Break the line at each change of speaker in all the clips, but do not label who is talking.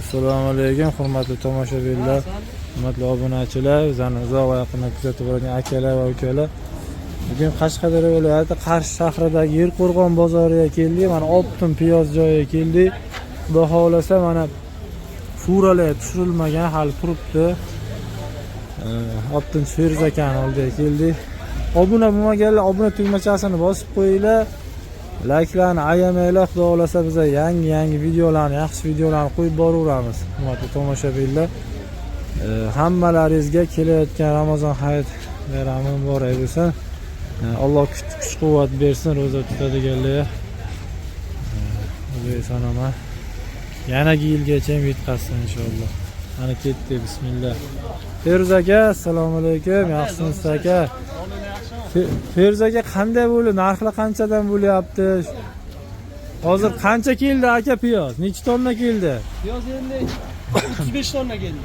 Assalomu alaykum, hurmatli tomoshabinlar, hurmatli obunachilar, bizani uzoq va yaqindan kuzatib borgan akalar va ukalar. Bugun Qashqadaryo viloyati Qarshi shahridagi Yerqo'rg'on bozoriga keldik. Mana Optim piyoz joyiga keldik. Xudo xolasa mana furalar tushirilmagan, hali turibdi. Optim Feruz akani oldiga keldik. Obuna bo'lmaganlar obuna tugmachasini bosib qo'yinglar. Like'larni ayamanglar, xudo xolasa biz yangi videolarni, yaxshi videolarni qo'yib boraveramiz. Hurmatli tomoshabinlar, hammalaringizga kelayotgan Ramazon hayit bayrami muborak bo'lsin. Alloh kuch-quvvat bersin ro'za tutadiganlarga. O'zbekistonga yanagi yilgacha yetkazsin inshaalloh. Mana ketdi, bismillah. Feruz aka, assalomu alaykum. Yaxshimisiz aka? Feruz aka, qanday bo'ldi? Narxlar qanchadan bo'lyapti? Hozir qancha keldi aka piyoz? Necha tonna keldi?
Piyoz endi 35 tonna keldi.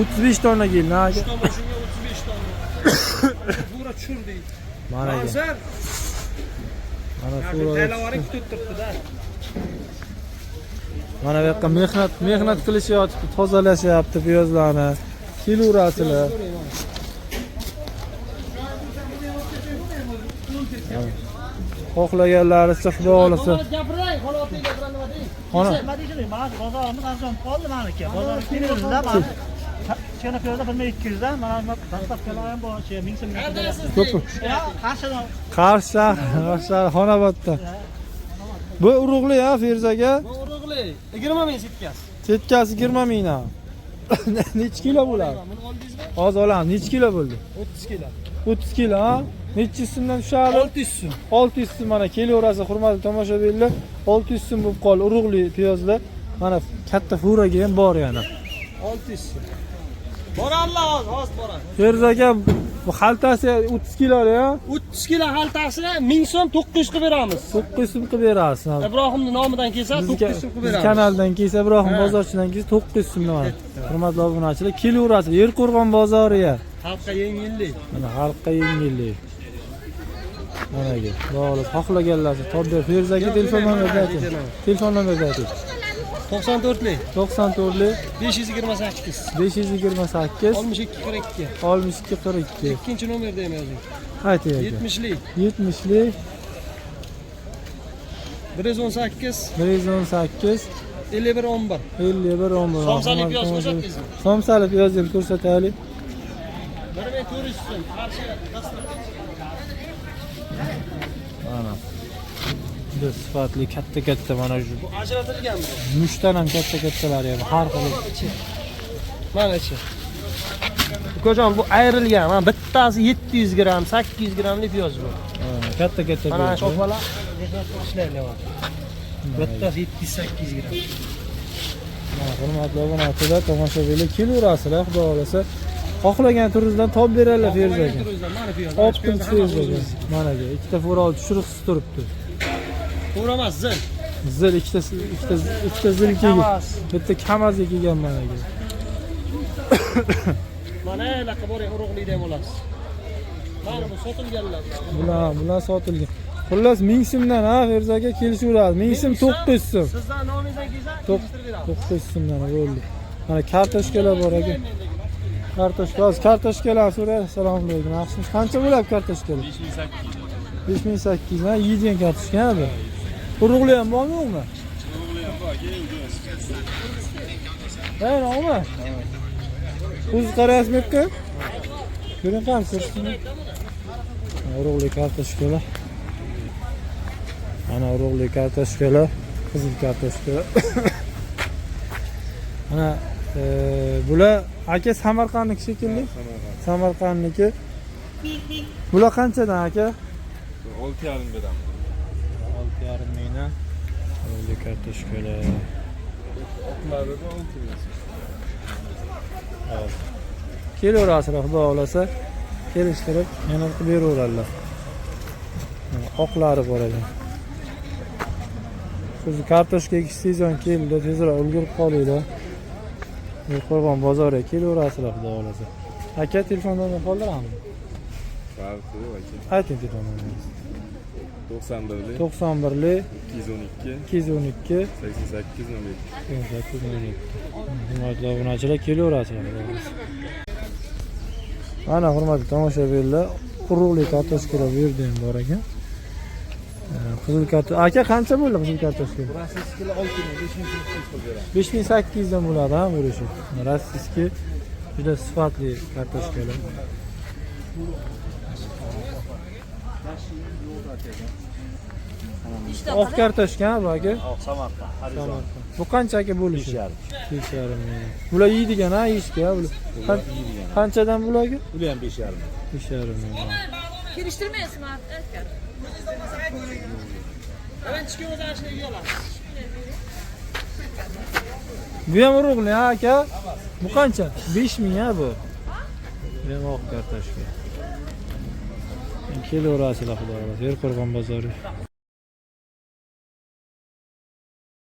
35 tonna keldi, aka.
3 tonna shunga 35 tonna. Bura tushirdi.
Mana aka. Mana sura.
Taylavari kutib turibdi-da.
Mana bu yoqqa mehnat qilishyapti, tozalashyapti piyozlarni. Kelaverasizlar. Xohlaganlaringiz xudo xolasa.
Gapiray, holotiga gapiray nima deying?
Xona.
Nima deysiz? Mana bozorimiz arzon qoldi meniki. Bozor kelingizda mana. Chena piyozda 1200 dan, mana dastavkalar ham bor, 1000 so'mga berasiz.
Ko'p.
Qarshidan.
Qarshi Xonobodda. Bu urug'li ha, Feruz aka?
Bu urug'li 20 ming setkasi.
Setkasi 20 mingdan. Necha kilo bo'ladi?
Buni oldingizmi?
Hozir olamiz. Necha kilo bo'ldi?
30 kilo.
30 kilo ha? Necha so'mdan tushadi?
600 so'm.
600 so'm mana kelaverasiz, hurmatli tomoshabinlar. 600 so'm bo'lib qoldi urug'li piyozlar. Mana katta furaga ham bor yana.
600 so'm. Boralla hozir boradi.
Feruz aka, bu xaltasi 30 kilo ya?
30 kilo xaltasini 1000 so'm 900 qilib beramiz.
900 so'm qilib berasiz.
Ibrohimning nomidan kelsa 900 so'm qilib beramiz.
Kanaldan kelsa, Ibrohim bozorchidan kelsa 900 so'mdan. Hurmatli obunachilar, kelaverasiz Yerqo'rg'on bozoriga.
Xalqqa yengillik.
Mana xalqqa yengillik. Mana aka, xolos xohlaganlarni topib Feruz aka telefon nomerini ayting. Telefon nomerini ayting.
94lik
94lik
528
528
62 42.
62 42.
İkinci nomerde mi yazayım?
Ayting aka.
70'lik
70lik
118
118
51 11.
51 11.
Somsali piyoz ko'rsatdingiz.
Somsali piyozni ko'rsataylik.
Beraman ko'rishsin. Qarshi dasturga.
Mana. Bu sifatli katta mana shu.
Bu ajratilgan bu.
Mushtan ham katta-kattalari ham har xil.
Mana ichi. Ukajon bu ayrilgan. Mana bittasi 700 gram, 800 gramli piyoz bu.
Katta
Mana
piyoz.
shopalar ishlayapti. Bittasi 700-800 gram.
Mana hurmatli obunachilar, tomoshabinlar kelaverasizlar, xudo xolasa. Xohlagan turingizdan topib beradilar Feruz aka.
Mana piyoz.
Optim Feruz aka. Mana aka, ikkita furol tushiriqsiz turibdi.
To'g'ri emas, zil.
Zil ikkita zil kelgan. Bitta kamazga kelgan mana aka.
Mana laqa boring urug'likda ham olasiz. Mana bu sotilganlar.
Bular sotilgan. Xullas 1000 so'mdan ha Feruz aka kelishaveradi. 1000 so'm 900 so'm.
Sizdan nomingizdan kelsa, kelishtirib beramiz.
900 so'mdan bo'ldi. Mana kartoshkalar bor aka. Kartoshkalar so'raydi. Assalomu alaykum. Yaxshimisiz? Qancha bo'ladi kartoshkalar? 5800. 5800 ha, yeydigan kartoshka bu. Urug'li ham bormi uni?
Urug'li ham bor, keldi.
Ha, nima? O'zi qarayapsizmi? Ko'ring qancha. Urug'li kartoshkalar. Mana urug'li kartoshkalar, qizil kartoshkalar. Mana bular aka Samarqandniki shekilli. Samarqandniki. Bular qanchadan aka?
6,5 beramiz.
6,5 mingdan. Urug'li kartoshkalar.
Oqlari 6 ming.
Hop. Kelaverasizlar, xudo xolasa. Kelishtirib, yana qilib beraveradilar. Oqlari bor ekan. Siz kartoshka ekish sezon keldi, tezroq ulgurib qolinglar. Qo'rg'on bozoriga kelaverasizlar, xudo xolasa. Aka telefon nomerini qoldiramizmi?
Farqi yo'q aka.
Ayting telefon nomeringizni.
91'li
91'li
212
212
88 07.
hurmatli obunachilar kelaverasizlar. Mana hurmatli tomoshabinlar, urug'li kartoshkalar bu yerda ham bor ekan. Qizil kartoshka. Aka qancha bo'ldi qizil kartoshka?
Rossiyskiy 6
5800 dan bo'ladi ha bo'lishi. Rossiyskiy juda sifatli kartoshkalar. Oq kartoshka ha bu aka?
Samarqand.
Bu qancha aka bo'lishi? 5,5 ming. Bular yeydigan ha, yeyishga ha bular. Qanchadan bular aka?
Ular ham 5,5.
5,5 ming.
Kirishtirmayapsizmi aka?
Bu ham urug'li ha aka? Bu qancha? 5 ming ha bu. Bu ham oq kartoshka. Kelaverasizlar xudo xohlasa. Yerqo'rg'on bozori.